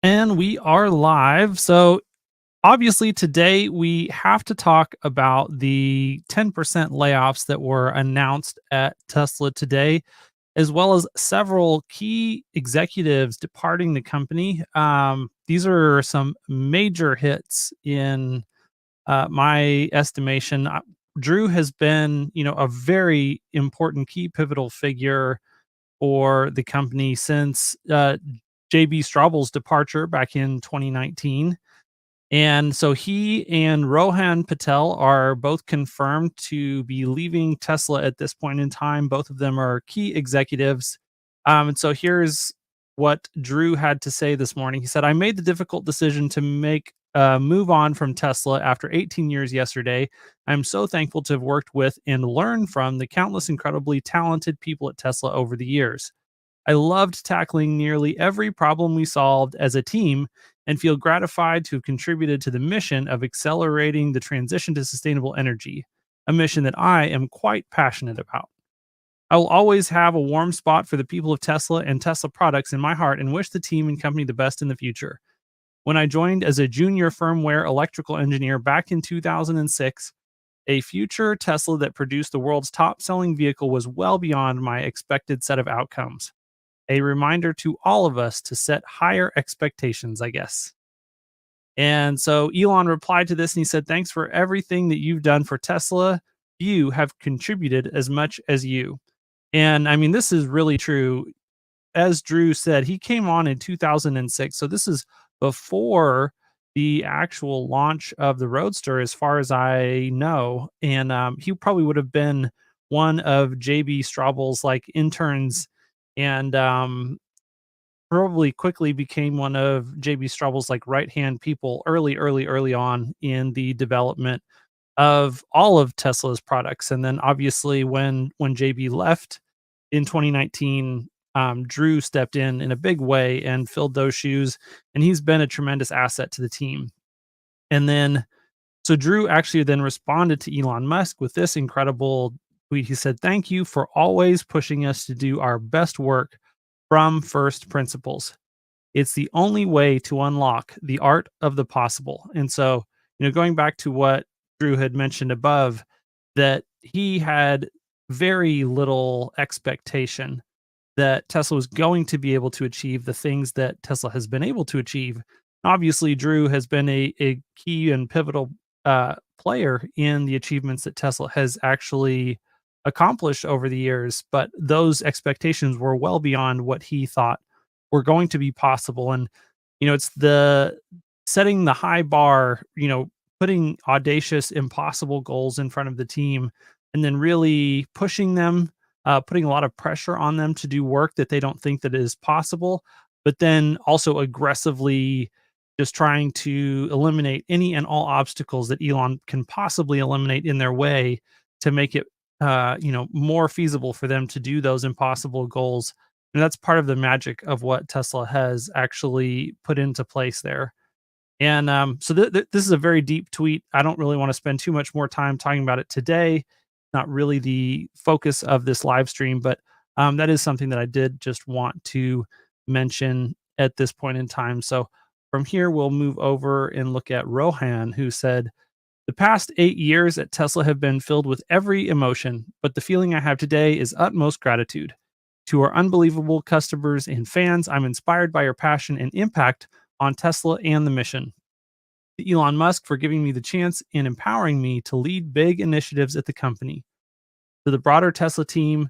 And we are live. So, obviously, today we have to talk about the 10% layoffs that were announced at Tesla today, as well as several key executives departing the company. These are some major hits in my estimation. Drew has been, a very important key pivotal figure for the company since JB Straubel's departure back in 2019. And so he and Rohan Patel are both confirmed to be leaving Tesla at this point in time. Both of them are key executives. And so here's what Drew had to say this morning. He said, I made the difficult decision to make a move on from Tesla after 18 years yesterday. I'm so thankful to have worked with and learned from the countless incredibly talented people at Tesla over the years. I loved tackling nearly every problem we solved as a team and feel gratified to have contributed to the mission of accelerating the transition to sustainable energy, a mission that I am quite passionate about. I will always have a warm spot for the people of Tesla and Tesla products in my heart and wish the team and company the best in the future. When I joined as a junior firmware electrical engineer back in 2006, a future Tesla that produced the world's top selling vehicle was well beyond my expected set of outcomes. A reminder to all of us to set higher expectations, I guess. And so Elon replied to this and he said, thanks for everything that you've done for Tesla. You have contributed as much as you. And I mean, this is really true. As Drew said, he came on in 2006. So this is before the actual launch of the Roadster, as far as I know. And he probably would have been one of JB Straubel's like interns and probably quickly became one of JB Straubel's like right hand people early on in the development of all of Tesla's products. And then obviously when JB left in 2019, Drew stepped in a big way and filled those shoes, and he's been a tremendous asset to the team. And then so Drew actually then responded to Elon Musk with this incredible tweet. He said, "Thank you for always pushing us to do our best work from first principles. It's the only way to unlock the art of the possible." And so, going back to what Drew had mentioned above, that he had very little expectation that Tesla was going to be able to achieve the things that Tesla has been able to achieve. Obviously, Drew has been a key and pivotal player in the achievements that Tesla has actually accomplished over the years, but those expectations were well beyond what he thought were going to be possible. And, it's the setting the high bar, putting audacious, impossible goals in front of the team and then really pushing them, putting a lot of pressure on them to do work that they don't think that is possible, but then also aggressively just trying to eliminate any and all obstacles that Elon can possibly eliminate in their way to make it, more feasible for them to do those impossible goals. And that's part of the magic of what Tesla has actually put into place there. And so this is a very deep tweet. I don't really want to spend too much more time talking about it today. Not really the focus of this live stream, but that is something that I did just want to mention at this point in time. So from here, we'll move over and look at Rohan, who said, the past 8 years at Tesla have been filled with every emotion, but the feeling I have today is utmost gratitude. To our unbelievable customers and fans, I'm inspired by your passion and impact on Tesla and the mission. To Elon Musk for giving me the chance and empowering me to lead big initiatives at the company. To the broader Tesla team,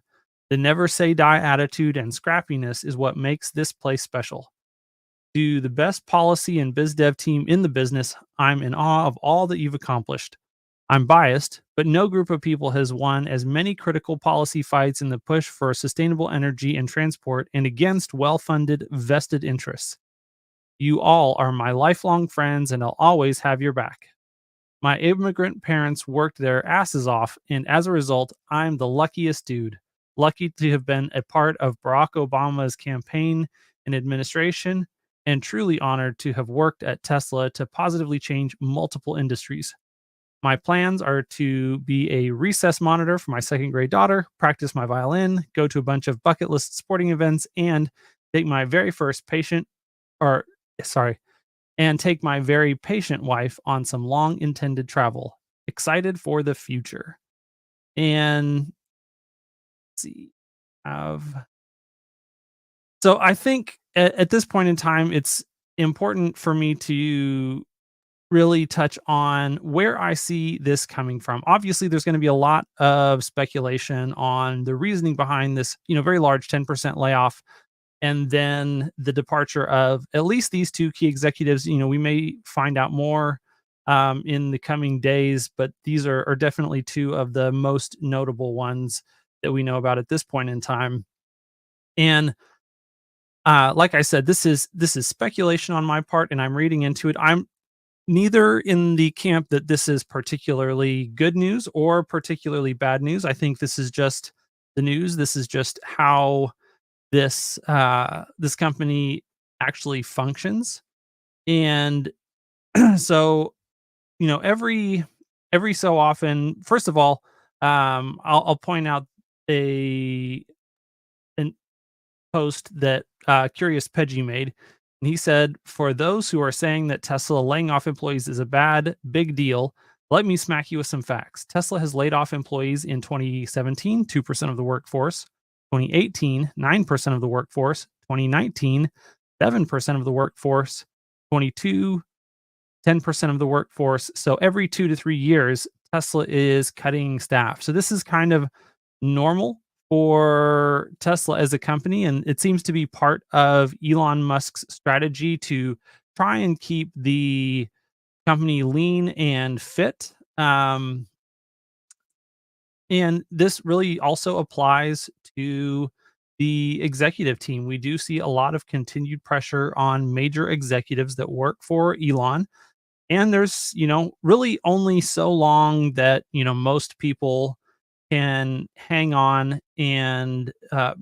the never say die attitude and scrappiness is what makes this place special. To the best policy and biz dev team in the business, I'm in awe of all that you've accomplished. I'm biased, but no group of people has won as many critical policy fights in the push for sustainable energy and transport and against well funded vested interests. You all are my lifelong friends, and I'll always have your back. My immigrant parents worked their asses off, and as a result, I'm the luckiest dude. Lucky to have been a part of Barack Obama's campaign and administration, and truly honored to have worked at Tesla to positively change multiple industries. My plans are to be a recess monitor for my second grade daughter, practice my violin, go to a bunch of bucket list sporting events, and take my very first patient or sorry, and take my very patient wife on some long intended travel. Excited for the future. And let's see, have so I think at this point in time, it's important for me to really touch on where I see this coming from. Obviously, there's going to be a lot of speculation on the reasoning behind this, very large 10% layoff, and then the departure of at least these two key executives. We may find out more in the coming days, but these are definitely two of the most notable ones that we know about at this point in time. And like I said, this is speculation on my part, and I'm reading into it. I'm neither in the camp that this is particularly good news or particularly bad news. I think this is just the news. This is just how this company actually functions. And so, every so often, first of all, I'll point out a an post that Curious Peggy made. And he said, "For those who are saying that Tesla laying off employees is a big deal, let me smack you with some facts. Tesla has laid off employees in 2017, 2% of the workforce, 2018, 9% of the workforce, 2019, 7% of the workforce, 22, 10% of the workforce. So every 2 to 3 years, Tesla is cutting staff. So this is kind of normal for Tesla as a company. And it seems to be part of Elon Musk's strategy to try and keep the company lean and fit. And this really also applies to the executive team. We do see a lot of continued pressure on major executives that work for Elon. And there's, really only so long that, most people can hang on and,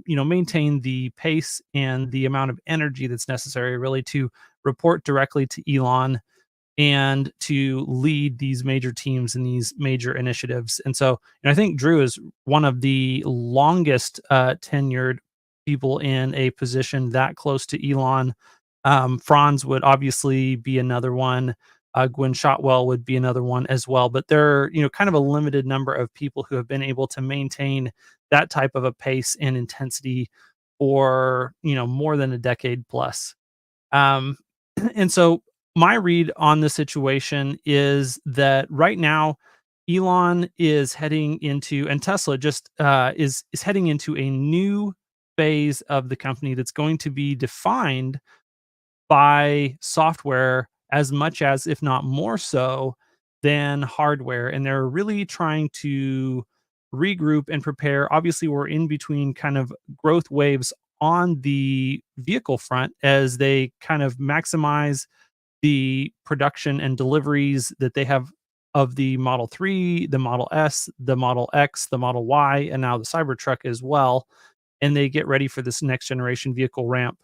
maintain the pace and the amount of energy that's necessary really to report directly to Elon and to lead these major teams and these major initiatives. And so, I think Drew is one of the longest tenured people in a position that close to Elon. Franz would obviously be another one. Gwen Shotwell would be another one as well. But there are, kind of a limited number of people who have been able to maintain that type of a pace and intensity for, more than a decade plus. Um, and so my read on the situation is that right now, Elon is heading into, and Tesla just is heading into a new phase of the company that's going to be defined by software as much as, if not more so, than hardware. And they're really trying to regroup and prepare. Obviously, we're in between kind of growth waves on the vehicle front as they kind of maximize the production and deliveries that they have of the Model 3, the Model S, the Model X, the Model Y, and now the Cybertruck as well. And they get ready for this next generation vehicle ramp.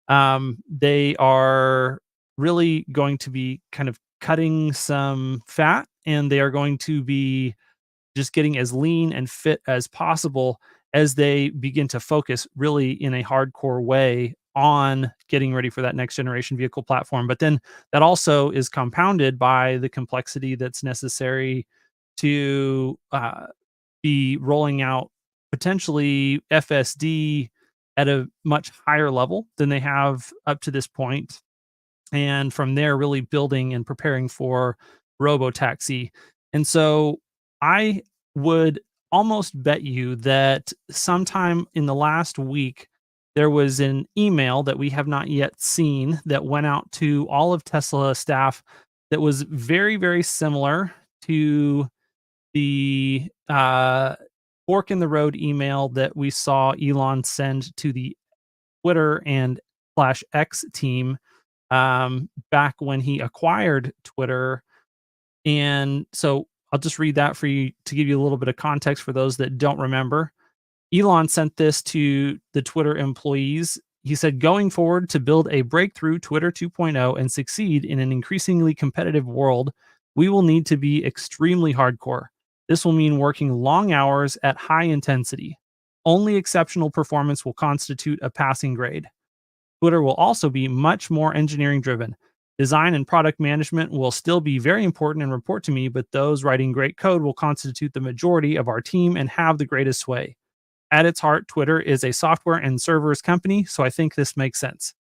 They are really going to be kind of cutting some fat, and they are going to be just getting as lean and fit as possible as they begin to focus really in a hardcore way on getting ready for that next generation vehicle platform. But then that also is compounded by the complexity that's necessary to be rolling out potentially FSD at a much higher level than they have up to this point, and from there really building and preparing for robo-taxi. And so I would almost bet you that sometime in the last week there was an email that we have not yet seen that went out to all of Tesla staff that was very, very similar to the fork in the road email that we saw Elon send to the Twitter and slash X team back when he acquired Twitter. And so I'll just read that for you to give you a little bit of context for those that don't remember. Elon sent this to the Twitter employees. He said, going forward to build a breakthrough Twitter 2.0 and succeed in an increasingly competitive world, we will need to be extremely hardcore. This will mean working long hours at high intensity. Only exceptional performance will constitute a passing grade. Twitter will also be much more engineering driven. Design and product management will still be very important and report to me, but those writing great code will constitute the majority of our team and have the greatest sway. At its heart, Twitter is a software and servers company, so I think this makes sense.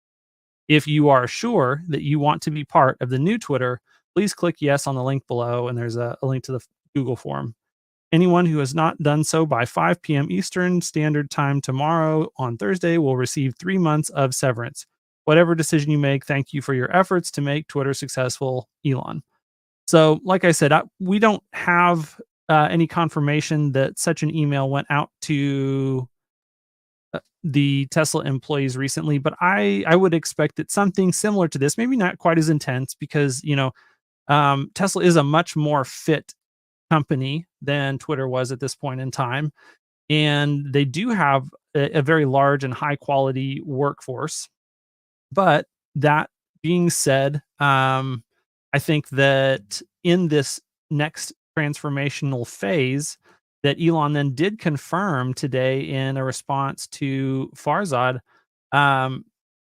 If you are sure that you want to be part of the new Twitter, please click yes on the link below, and there's a link to the Google form. Anyone who has not done so by 5 p.m. Eastern Standard Time tomorrow on Thursday will receive 3 months of severance. Whatever decision you make, thank you for your efforts to make Twitter successful, Elon. So, like I said, we don't have any confirmation that such an email went out to the Tesla employees recently, but I would expect that something similar to this, maybe not quite as intense, because Tesla is a much more fit company than Twitter was at this point in time, and they do have a very large and high quality workforce. But that being said, I think that in this next transformational phase, that Elon then did confirm today in a response to Farzad, um,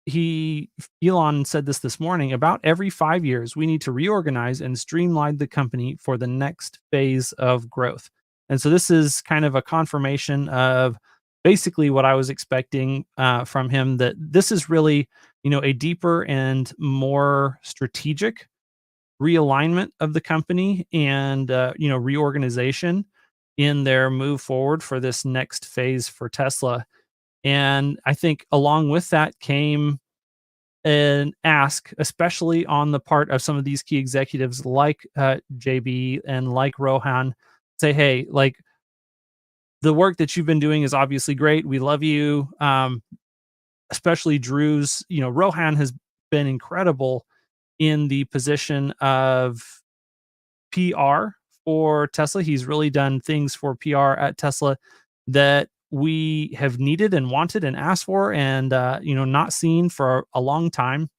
he Elon said this morning: about every 5 years, we need to reorganize and streamline the company for the next phase of growth. And so this is kind of a confirmation of basically what I was expecting from him, that this is really, a deeper and more strategic realignment of the company and reorganization in their move forward for this next phase for Tesla. And I think along with that came an ask, especially on the part of some of these key executives like JB and like Rohan, say, hey, like, the work that you've been doing is obviously great. We love you. Especially Drew's, Rohan has been incredible in the position of PR for Tesla. He's really done things for PR at Tesla that we have needed and wanted and asked for, and not seen for a long time.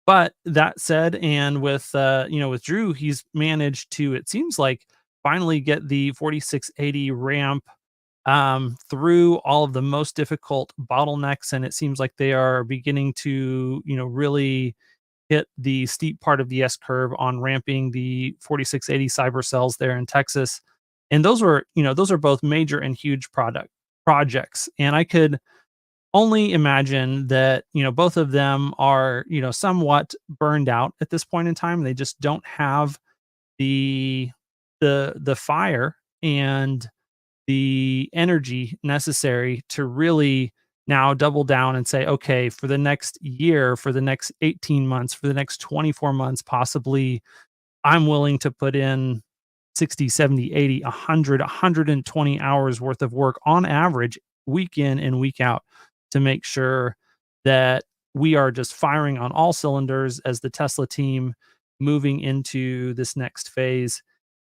But that said, and with Drew, he's managed to, it seems like, finally get the 4680 ramp through all of the most difficult bottlenecks, and it seems like they are beginning to really hit the steep part of the S curve on ramping the 4680 cyber cells there in Texas. And those are both major and huge product projects. And I could only imagine that, both of them are, somewhat burned out at this point in time. They just don't have the the fire and the energy necessary to really now double down and say, okay, for the next year, for the next 18 months, for the next 24 months, possibly, I'm willing to put in 60, 70, 80, 100, 120 hours worth of work on average, week in and week out, to make sure that we are just firing on all cylinders as the Tesla team moving into this next phase.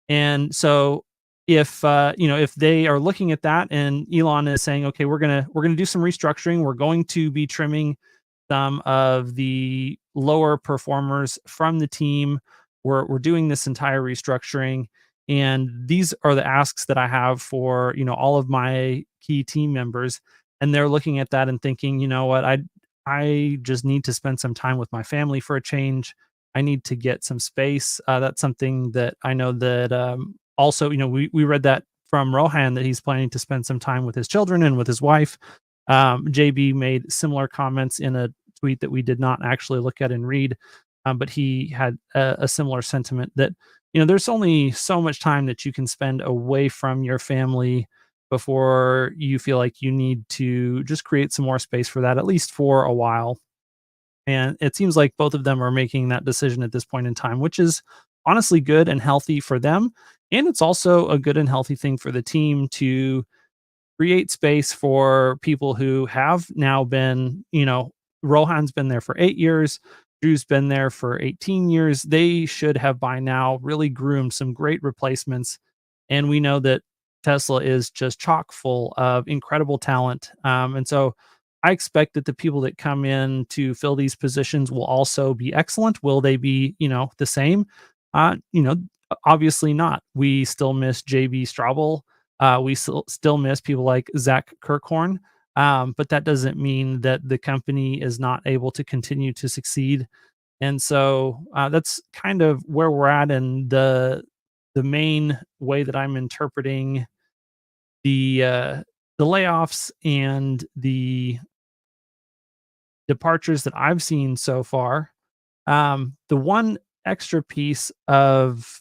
And so if they are looking at that and Elon is saying, okay, we're gonna do some restructuring, we're going to be trimming some of the lower performers from the team, we're doing this entire restructuring, and these are the asks that I have for all of my key team members. And they're looking at that and thinking, you know what, I just need to spend some time with my family for a change. I need to get some space. That's something that I know that also, we read that from Rohan, that he's planning to spend some time with his children and with his wife. JB made similar comments in a tweet that we did not actually look at and read, but he had a similar sentiment that there's only so much time that you can spend away from your family before you feel like you need to just create some more space for that, at least for a while. And it seems like both of them are making that decision at this point in time, which is honestly good and healthy for them. And it's also a good and healthy thing for the team to create space for people who have now been, Rohan's been there for 8 years. Drew's been there for 18 years. They should have by now really groomed some great replacements. And we know that Tesla is just chock full of incredible talent. And so I expect that the people that come in to fill these positions will also be excellent. Will they be, the same? Uh, you know, Obviously not. We still miss JB Straubel. We still miss people like Zach Kirkhorn. But that doesn't mean that the company is not able to continue to succeed. And so that's kind of where we're at, and the main way that I'm interpreting the layoffs and the departures that I've seen so far. The one extra piece of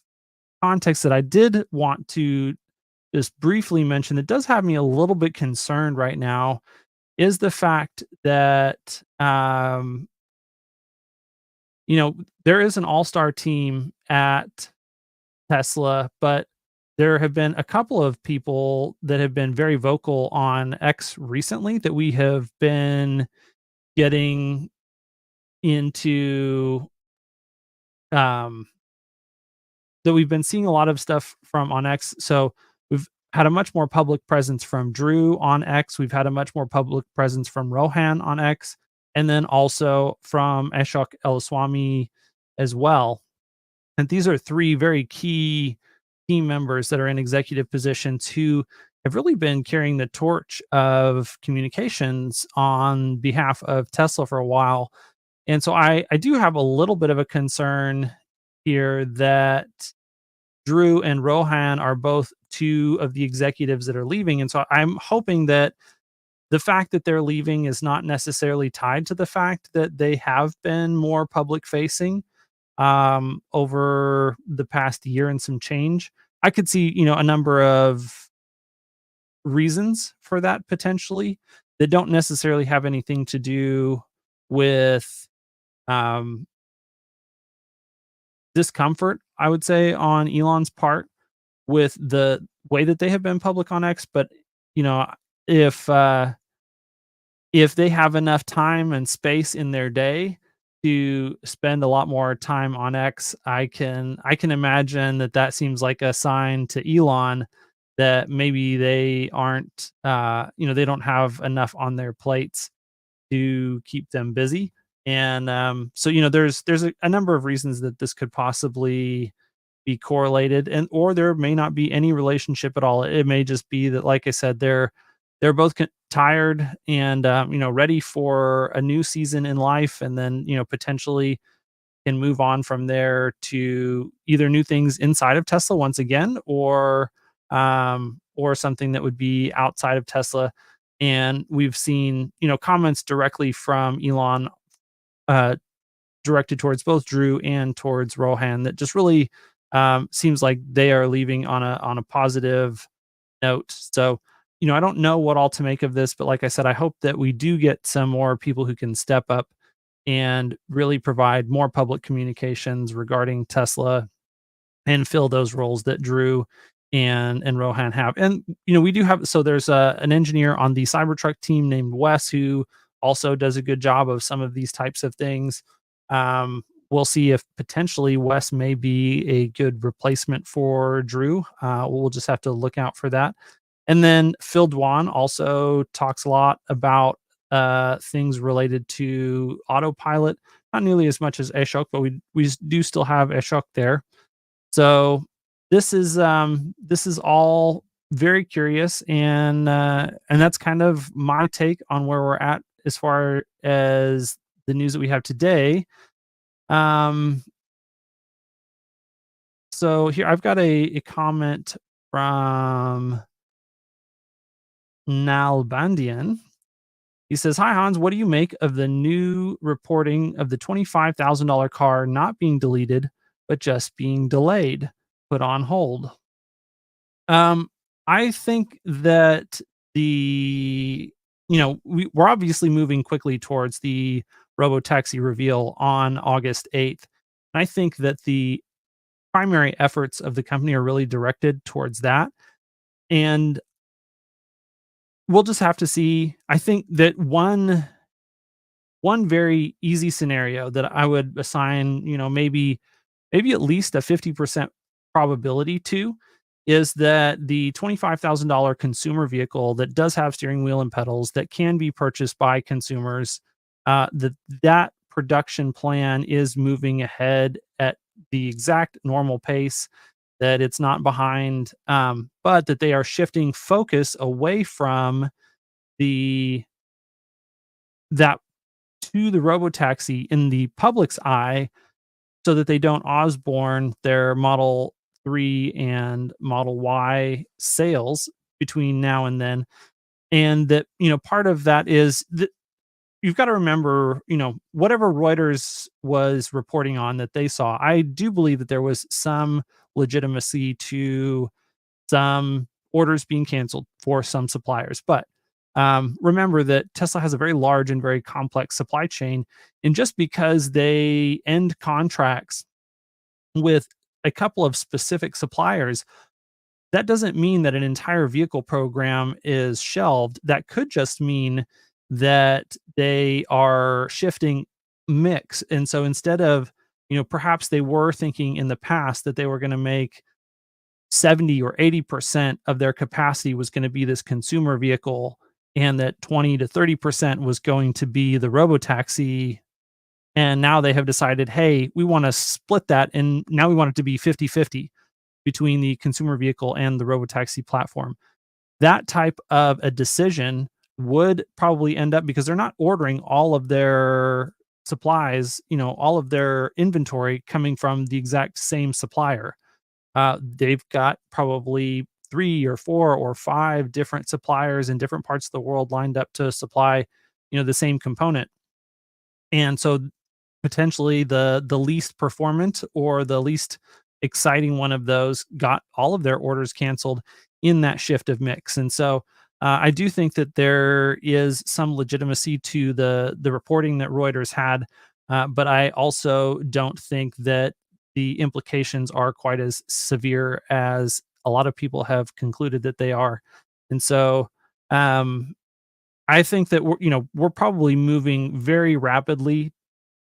context that I did want to just briefly mention that does have me a little bit concerned right now is the fact that you know, there is an all-star team at Tesla, but there have been a couple of people that have been very vocal on X recently that we have been getting into, um, that we've been seeing a lot of stuff from on X. So we've had a much more public presence from Drew on X. We've had a much more public presence from Rohan on X, and then also from Ashok Elaswamy as well. And these are three very key team members that are in executive positions who have really been carrying the torch of communications on behalf of Tesla for a while. And so I do have a little bit of a concern here that Drew and Rohan are both two of the executives that are leaving. And so I'm hoping that the fact that they're leaving is not necessarily tied to the fact that they have been more public facing over the past year and some change. I could see, a number of reasons for that potentially that don't necessarily have anything to do with um, discomfort, I would say, on Elon's part with the way that they have been public on X. But, you know, if if they have enough time and space in their day to spend a lot more time on X, I can imagine that that seems like a sign to Elon that maybe they aren't, they don't have enough on their plates to keep them busy. And so there's a number of reasons that this could possibly be correlated, and or there may not be any relationship at all. It may just be that, like I said, they're both tired and ready for a new season in life, and then potentially can move on from there to either new things inside of Tesla once again, or something that would be outside of Tesla. And we've seen comments directly from Elon, uh, directed towards both Drew and towards Rohan that just really seems like they are leaving on a positive note. So, I don't know what all to make of this, but like I said, I hope that we do get some more people who can step up and really provide more public communications regarding Tesla and fill those roles that Drew and Rohan have. And we do have, so there's an engineer on the Cybertruck team named Wes who also does a good job of some of these types of things. We'll see if potentially Wes may be a good replacement for Drew. We'll just have to look out for that. And then Phil Dwan also talks a lot about things related to autopilot. Not nearly as much as Ashok, but we do still have Ashok there. So this is all very curious, and that's kind of my take on where we're at as far as the news that we have today. Um, so here I've got a comment from Nalbandian. He says, "Hi Hans, what do you make of the new reporting of the $25,000 car not being deleted, but just being delayed, put on hold?" Um, I think that we're obviously moving quickly towards the robo-taxi reveal on August 8th. I think that the primary efforts of the company are really directed towards that. And we'll just have to see. I think that one very easy scenario that I would assign, maybe at least a 50% probability to, is that the $25,000 consumer vehicle that does have steering wheel and pedals that can be purchased by consumers, that production plan is moving ahead at the exact normal pace, that it's not behind, but that they are shifting focus away from the that to the robo-taxi in the public's eye so that they don't Osborne their Model 3 and Model Y sales between now and then. And that, part of that is that you've got to remember, whatever Reuters was reporting on that they saw, I do believe that there was some legitimacy to some orders being canceled for some suppliers. But remember that Tesla has a very large and very complex supply chain. And just because they end contracts with a couple of specific suppliers, that doesn't mean that an entire vehicle program is shelved. That could just mean that they are shifting mix. And so instead of, perhaps they were thinking in the past that they were going to make 70 or 80% of their capacity was going to be this consumer vehicle and that 20 to 30% was going to be the robotaxi. And now they have decided, hey, we want to split that. And now we want it to be 50-50 between the consumer vehicle and the robotaxi platform. That type of a decision would probably end up because they're not ordering all of their supplies, all of their inventory coming from the exact same supplier. They've got probably 3 or 4 or 5 different suppliers in different parts of the world lined up to supply, the same component. And so potentially the least performant or the least exciting one of those got all of their orders canceled in that shift of mix. And so I do think that there is some legitimacy to the reporting that Reuters had, but I also don't think that the implications are quite as severe as a lot of people have concluded that they are. And so um, I think that we're probably moving very rapidly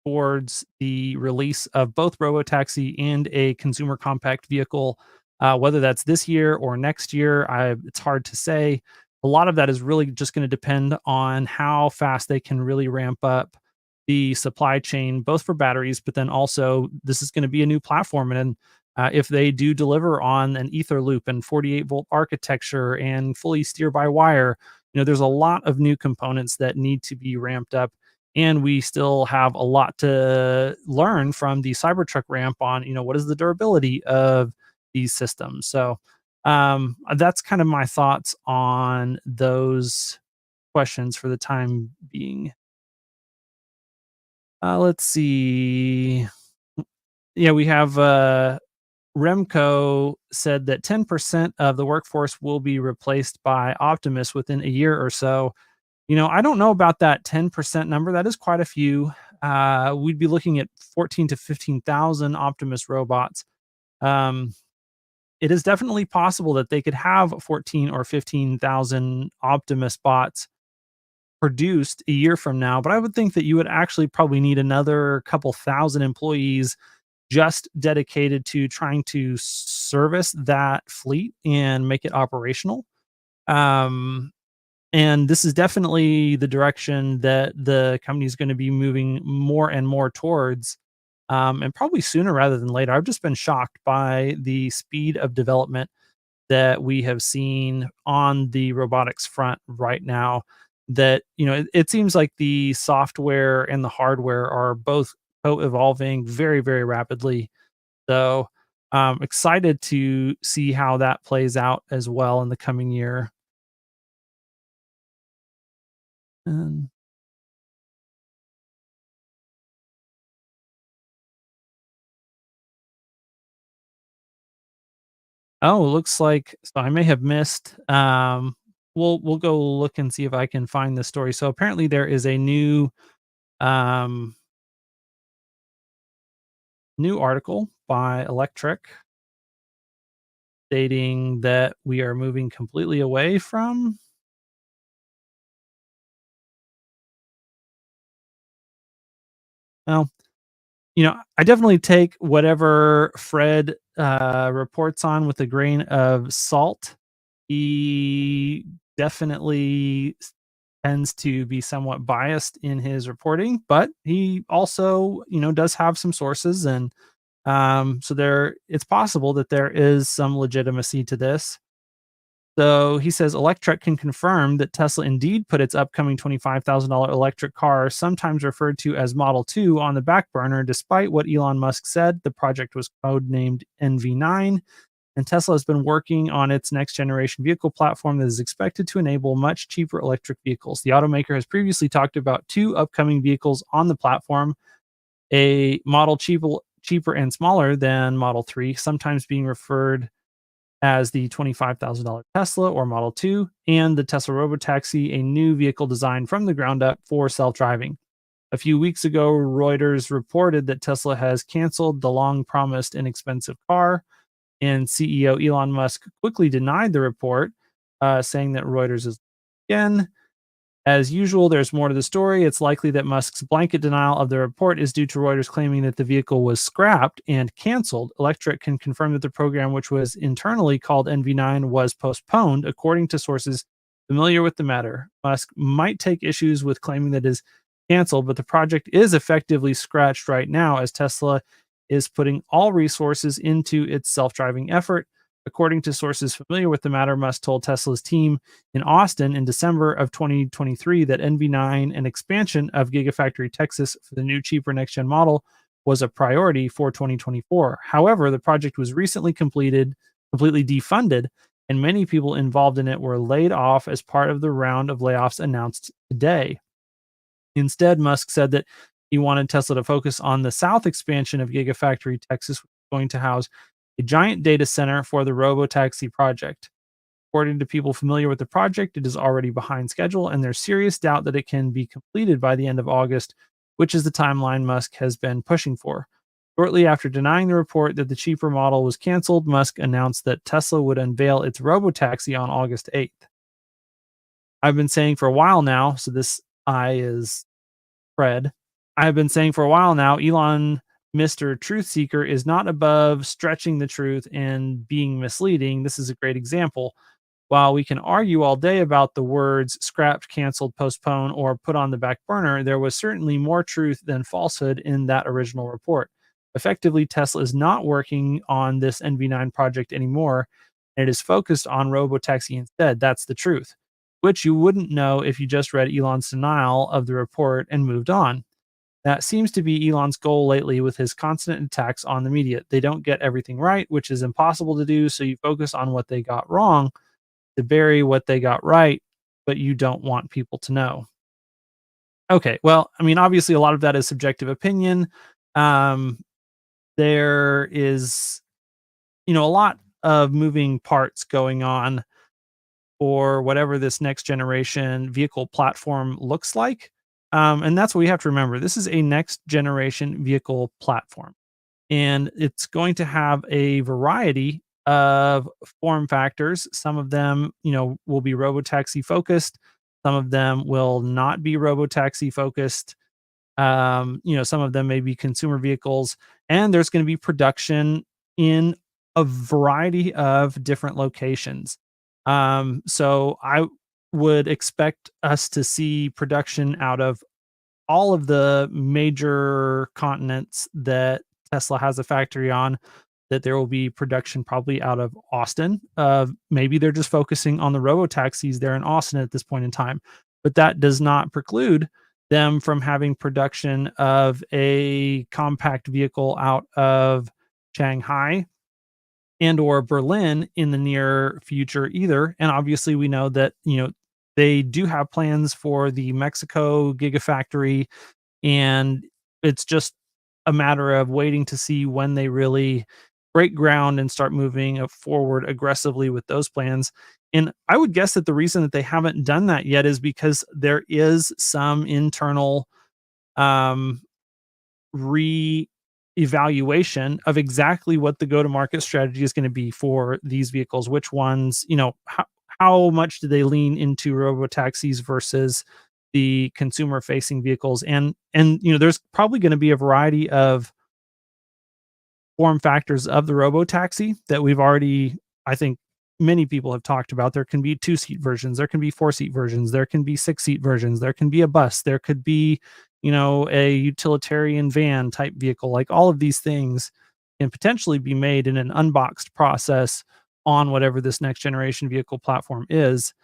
towards the release of both robotaxi and a consumer compact vehicle, whether that's this year or next year. It's hard to say. A lot of that is really just going to depend on how fast they can really ramp up the supply chain, both for batteries, but then also this is going to be a new platform. And if they do deliver on an ether loop and 48-volt architecture and fully steer by wire, there's a lot of new components that need to be ramped up, and we still have a lot to learn from the Cybertruck ramp on, what is the durability of these systems. So that's kind of my thoughts on those questions for the time being. Let's see. Yeah, we have Remco said that 10% of the workforce will be replaced by Optimus within a year or so. I don't know about that 10% number. That is quite a few. We'd be looking at 14 to 15,000 Optimus robots. Um, it is definitely possible that they could have 14 or 15,000 Optimus bots produced a year from now, but I would think that you would actually probably need another couple thousand employees just dedicated to trying to service that fleet and make it operational. Um, and this is definitely the direction that the company is going to be moving more and more towards, and probably sooner rather than later. I've just been shocked by the speed of development that we have seen on the robotics front right now. That it seems like the software and the hardware are both co-evolving very, very rapidly. So, excited to see how that plays out as well in the coming year. And oh, it looks like so I may have missed. We'll go look and see if I can find the story. So apparently there is a um new article by Electric stating that we are moving completely away from. Well, I definitely take whatever Fred reports on with a grain of salt. He definitely tends to be somewhat biased in his reporting, but he also, does have some sources, and so it's possible that there is some legitimacy to this. So he says Electrek can confirm that Tesla indeed put its upcoming $25,000 electric car, sometimes referred to as Model 2, on the back burner. Despite what Elon Musk said, the project was codenamed NV9, and Tesla has been working on its next generation vehicle platform that is expected to enable much cheaper electric vehicles. The automaker has previously talked about two upcoming vehicles on the platform, a model cheaper and smaller than Model 3, sometimes being referred as the $25,000 Tesla or Model 2, and the Tesla robo-taxi, a new vehicle designed from the ground up for self-driving. A few weeks ago, Reuters reported that Tesla has canceled the long promised inexpensive car, and CEO Elon Musk quickly denied the report, saying that Reuters is again. As usual, there's more to the story. It's likely that Musk's blanket denial of the report is due to Reuters claiming that the vehicle was scrapped and canceled. Electric can confirm that the program, which was internally called NV9, was postponed, according to sources familiar with the matter. Musk might take issues with claiming that it is canceled, but the project is effectively scratched right now as Tesla is putting all resources into its self driving effort. According to sources familiar with the matter, Musk told Tesla's team in Austin in December of 2023 that NV9 and expansion of Gigafactory Texas for the new, cheaper next gen model was a priority for 2024. However, the project was recently completely defunded, and many people involved in it were laid off as part of the round of layoffs announced today. Instead, Musk said that he wanted Tesla to focus on the south expansion of Gigafactory Texas, which is going to house a giant data center for the robo-taxi project. According to people familiar with the project, it is already behind schedule, and there's serious doubt that it can be completed by the end of August, which is the timeline Musk has been pushing for. Shortly after denying the report that the cheaper model was canceled, Musk announced that Tesla would unveil its robo-taxi on August 8th. I've been saying for a while now, so this I is Fred. I have been saying for a while now, Elon, Mr. Truth Seeker, is not above stretching the truth and being misleading. This is a great example. While we can argue all day about the words scrapped, canceled, postponed, or put on the back burner, there was certainly more truth than falsehood in that original report. Effectively, Tesla is not working on this NV9 project anymore, and it is focused on robotaxi instead. That's the truth, which you wouldn't know if you just read Elon's denial of the report and moved on. That seems to be Elon's goal lately with his constant attacks on the media. They don't get everything right, which is impossible to do, so you focus on what they got wrong to bury what they got right, but you don't want people to know. Okay, well, I mean, obviously, a lot of that is subjective opinion. Um, there is, a lot of moving parts going on for whatever this next generation vehicle platform looks like. And that's what we have to remember. This is a next generation vehicle platform, and it's going to have a variety of form factors. Some of them, will be robotaxi focused. Some of them will not be robotaxi focused. Some of them may be consumer vehicles, and there's going to be production in a variety of different locations. So I would expect us to see production out of all of the major continents that Tesla has a factory on, that there will be production probably out of Austin. Maybe they're just focusing on the robo taxis there in Austin at this point in time, but that does not preclude them from having production of a compact vehicle out of Shanghai and or Berlin in the near future either. And obviously we know that, they do have plans for the Mexico Gigafactory, and it's just a matter of waiting to see when they really break ground and start moving forward aggressively with those plans. And I would guess that the reason that they haven't done that yet is because there is some internal um, re-evaluation of exactly what the go-to-market strategy is going to be for these vehicles. Which ones, how much do they lean into robo taxis versus the consumer facing vehicles? And there's probably going to be a variety of form factors of the robo taxi that we've already, I think, many people have talked about. There can be 2-seat versions, there can be 4-seat versions, there can be 6-seat versions, there can be a bus, there could be, a utilitarian van type vehicle. Like, all of these things can potentially be made in an unboxed process on whatever this next generation vehicle platform is.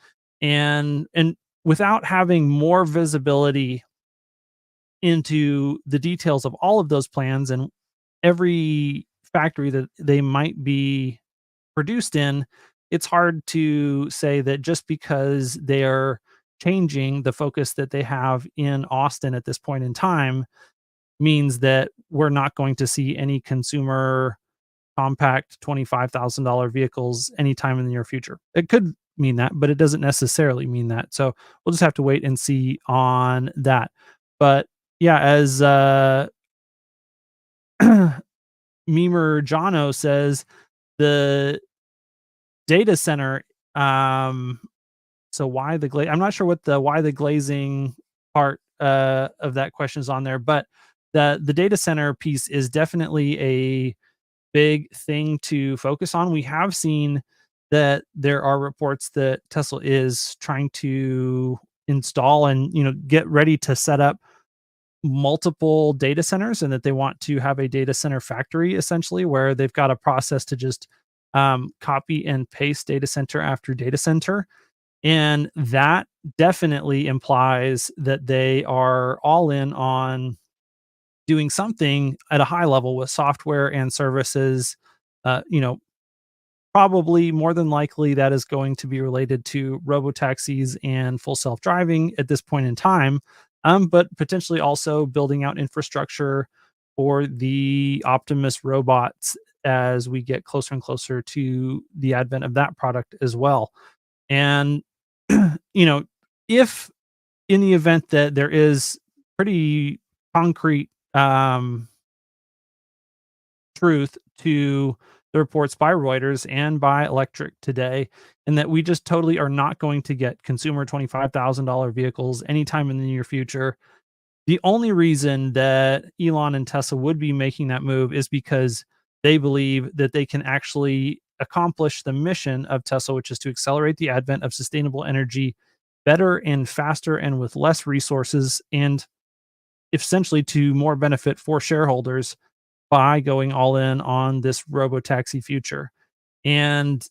And without having more visibility into the details of all of those plans and every factory that they might be produced in, it's hard to say that just because they're changing the focus that they have in Austin at this point in time means that we're not going to see any consumer compact $25,000 vehicles anytime in the near future. It could mean that, but it doesn't necessarily mean that. So we'll just have to wait and see on that. But yeah, as Memer Jono says, the data center, um, so why the I'm not sure what the why the glazing part of that question is on there, but the data center piece is definitely a big thing to focus on. We have seen that there are reports that Tesla is trying to install and get ready to set up multiple data centers, and that they want to have a data center factory essentially where they've got a process to just copy and paste data center after data center. And that definitely implies that they are all in on doing something at a high level with software and services. Uh, you know, Probably more than likely that is going to be related to robo taxis and full self driving at this point in time, but potentially also building out infrastructure for the Optimus robots as we get closer and closer to the advent of that product as well. And, you know, if in the event that there is pretty concrete truth to the reports by Reuters and by Electric today, and that we just totally are not going to get consumer $25,000 vehicles anytime in the near future. The only reason that Elon and Tesla would be making that move is because they believe that they can actually accomplish the mission of Tesla, which is to accelerate the advent of sustainable energy better and faster and with less resources, and essentially to more benefit for shareholders by going all in on this robo-taxi future. And,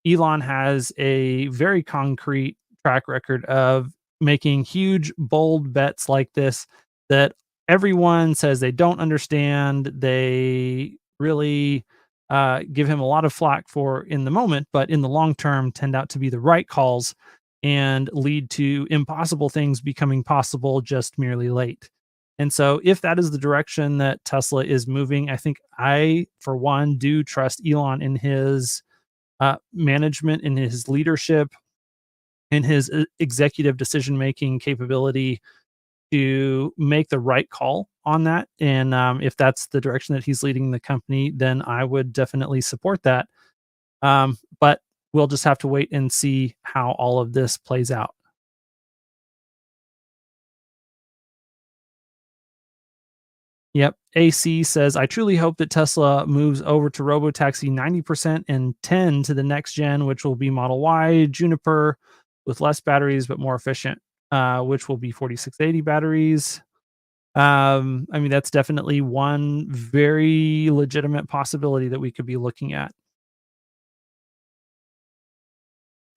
Elon has a very concrete track record of making huge, bold bets like this that everyone says they don't understand. They really give him a lot of flack for in the moment, but in the long term tend out to be the right calls and lead to impossible things becoming possible just merely late. And so, if that is the direction that Tesla is moving, I think I, for one, do trust Elon in his management, in his leadership, in his executive decision making capability to make the right call on that. And if that's the direction that he's leading the company, then I would definitely support that. But we'll just have to wait and see how all of this plays out. Yep. AC says, I truly hope that Tesla moves over to Robotaxi 90% and 10 to the next gen, which will be Model Y, Juniper, with less batteries but more efficient, which will be 4680 batteries. I mean, that's definitely one very legitimate possibility that we could be looking at.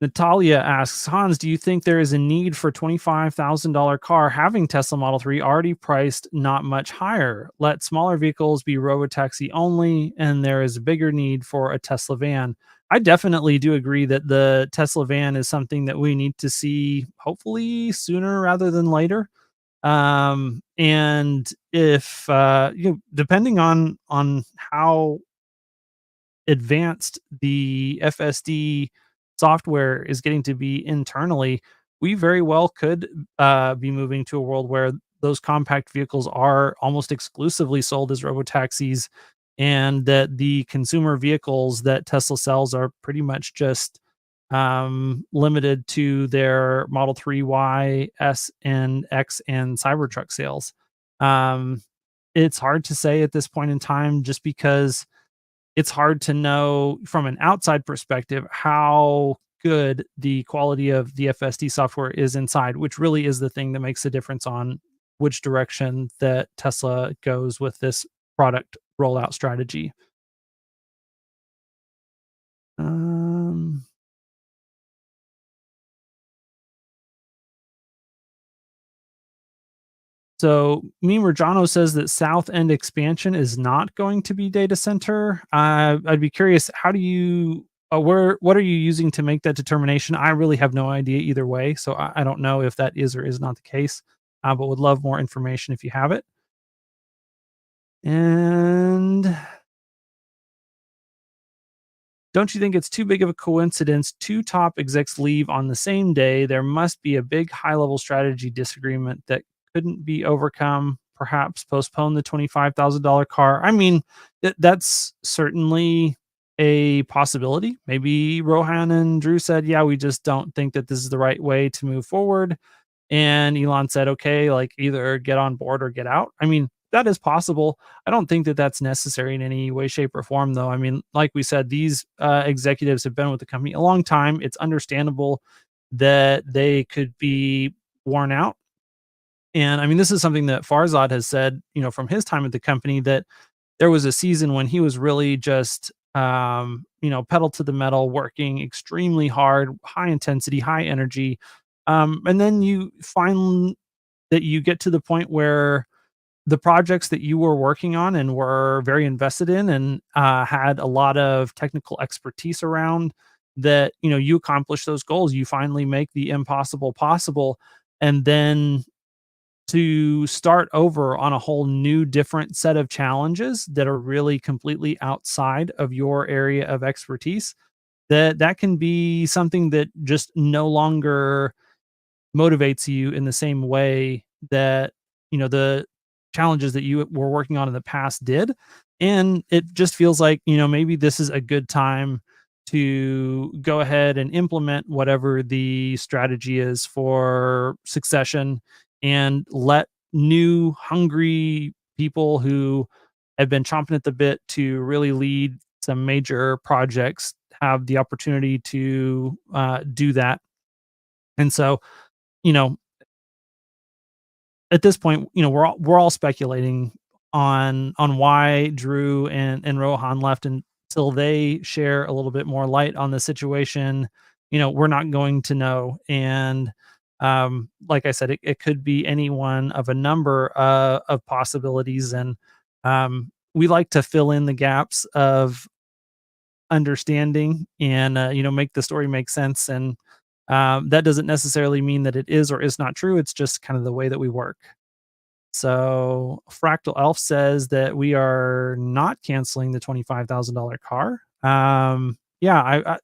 Natalia asks, Hans, do you think there is a need for $25,000 car having Tesla Model 3 already priced not much higher? Let smaller vehicles be robotaxi only, and there is a bigger need for a Tesla van. I definitely do agree that the Tesla van is something that we need to see hopefully sooner rather than later. And if depending on how advanced the FSD software is getting to be internally, we very well could be moving to a world where those compact vehicles are almost exclusively sold as robotaxis, and that the consumer vehicles that Tesla sells are pretty much just limited to their Model 3 Y, S, and X and Cybertruck sales. Um, it's hard to say at this point in time just because it's hard to know from an outside perspective how good the quality of the FSD software is inside, which really is the thing that makes the difference on which direction that Tesla goes with this product rollout strategy. Um, so Meme Rajano says that South End expansion is not going to be data center. I'd be curious, how do you, what are you using to make that determination? I really have no idea either way. So I don't know if that is or is not the case, but would love more information if you have it. And don't you think it's too big of a coincidence two top execs leave on the same day? There must be a big high level strategy disagreement that couldn't be overcome. Perhaps postpone the $25,000 car. I mean, that's certainly a possibility. Maybe Rohan and Drew said, yeah, we just don't think that this is the right way to move forward. And Elon said, okay, like either get on board or get out. I mean, that is possible. I don't think that that's necessary in any way, shape, or form, though. I mean, like we said, these executives have been with the company a long time. It's understandable that they could be worn out. And I mean, this is something that Farzad has said, from his time at the company, that there was a season when he was really just, pedal to the metal, working extremely hard, high intensity, high energy. And then you find that you get to the point where the projects that you were working on and were very invested in and had a lot of technical expertise around, that you accomplish those goals, you finally make the impossible possible, and then to start over on a whole new different set of challenges that are really completely outside of your area of expertise, that can be something that just no longer motivates you in the same way that, the challenges that you were working on in the past did. And it just feels like, maybe this is a good time to go ahead and implement whatever the strategy is for succession, and let new hungry people who have been chomping at the bit to really lead some major projects have the opportunity to do that. And so, you know, at this point, we're all speculating on why Drew and Rohan left until they share a little bit more light on the situation. We're not going to know. And like I said, it could be any one of a number of possibilities. And we like to fill in the gaps of understanding and make the story make sense. And that doesn't necessarily mean that it is or is not true. It's just kind of the way that we work. So Fractal Elf says that we are not canceling the $25,000 car. Yeah,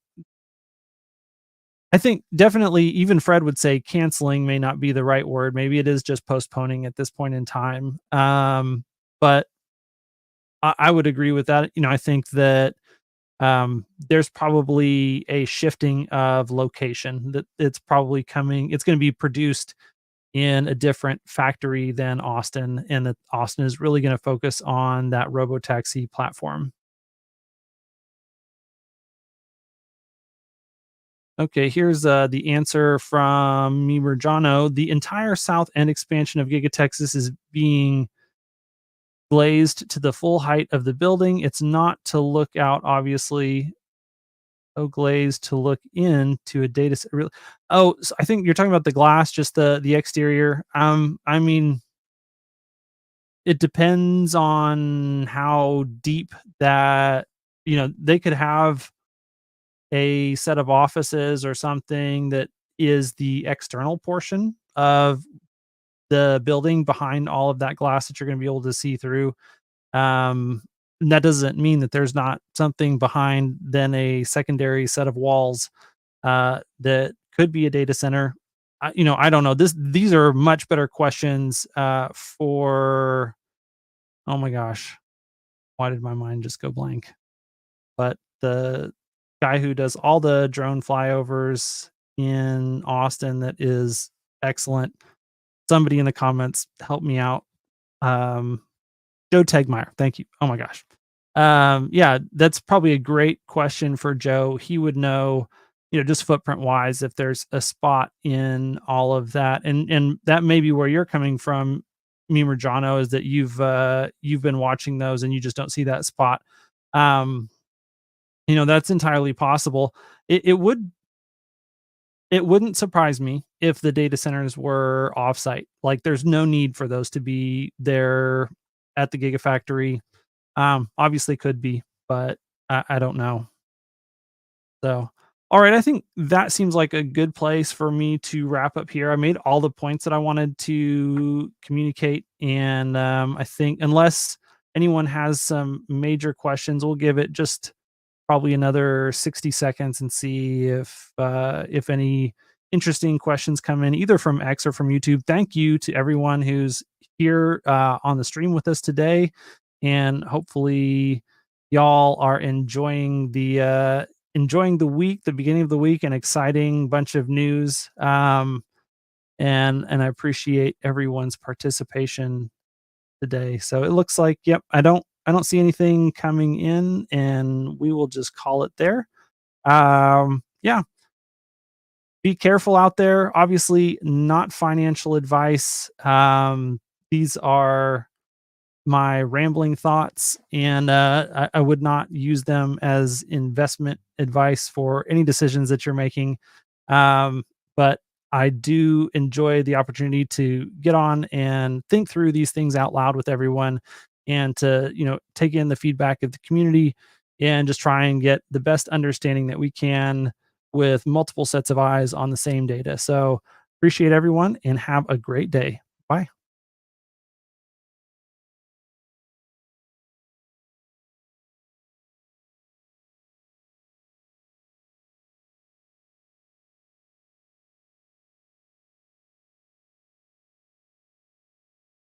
I think definitely even Fred would say canceling may not be the right word. Maybe it is just postponing at this point in time. But I would agree with that. I think that there's probably a shifting of location, that it's going to be produced in a different factory than Austin, and that Austin is really going to focus on that robo-taxi platform. Okay, here's the answer from Mimerjano. The entire South End expansion of Giga Texas is being glazed to the full height of the building. It's not to look out, obviously. So glazed to look into a data set. Oh, so I think you're talking about the glass, just the exterior. I mean, it depends on how deep that, they could have a set of offices or something that is the external portion of the building behind all of that glass that you're going to be able to see through. And that doesn't mean that there's not something behind then a secondary set of walls that could be a data center. I don't know. These are much better questions for. Oh my gosh, why did my mind just go blank? But the guy who does all the drone flyovers in Austin, that is excellent. Somebody in the comments help me out. Um, Joe Tegmeyer, thank you. Oh my gosh. Yeah, that's probably a great question for Joe. He would know, just footprint wise, if there's a spot in all of that, and that may be where you're coming from, Mimer Jono, is that you've been watching those and you just don't see that spot. Um, That's entirely possible. It wouldn't surprise me if the data centers were offsite. Like, there's no need for those to be there at the Gigafactory. Obviously could be, but I don't know. So, all right, I think that seems like a good place for me to wrap up here. I made all the points that I wanted to communicate, and I think unless anyone has some major questions, we'll give it just probably another 60 seconds and see if any interesting questions come in either from X or from YouTube. Thank you to everyone who's here on the stream with us today, and hopefully y'all are enjoying the week, the beginning of the week, an exciting bunch of news. And I appreciate everyone's participation today. So it looks like, yep, I don't see anything coming in, and we will just call it there. Yeah, be careful out there. Obviously, not financial advice. These are my rambling thoughts, and I would not use them as investment advice for any decisions that you're making. But I do enjoy the opportunity to get on and think through these things out loud with everyone, and to take in the feedback of the community and just try and get the best understanding that we can with multiple sets of eyes on the same data. So appreciate everyone and have a great day.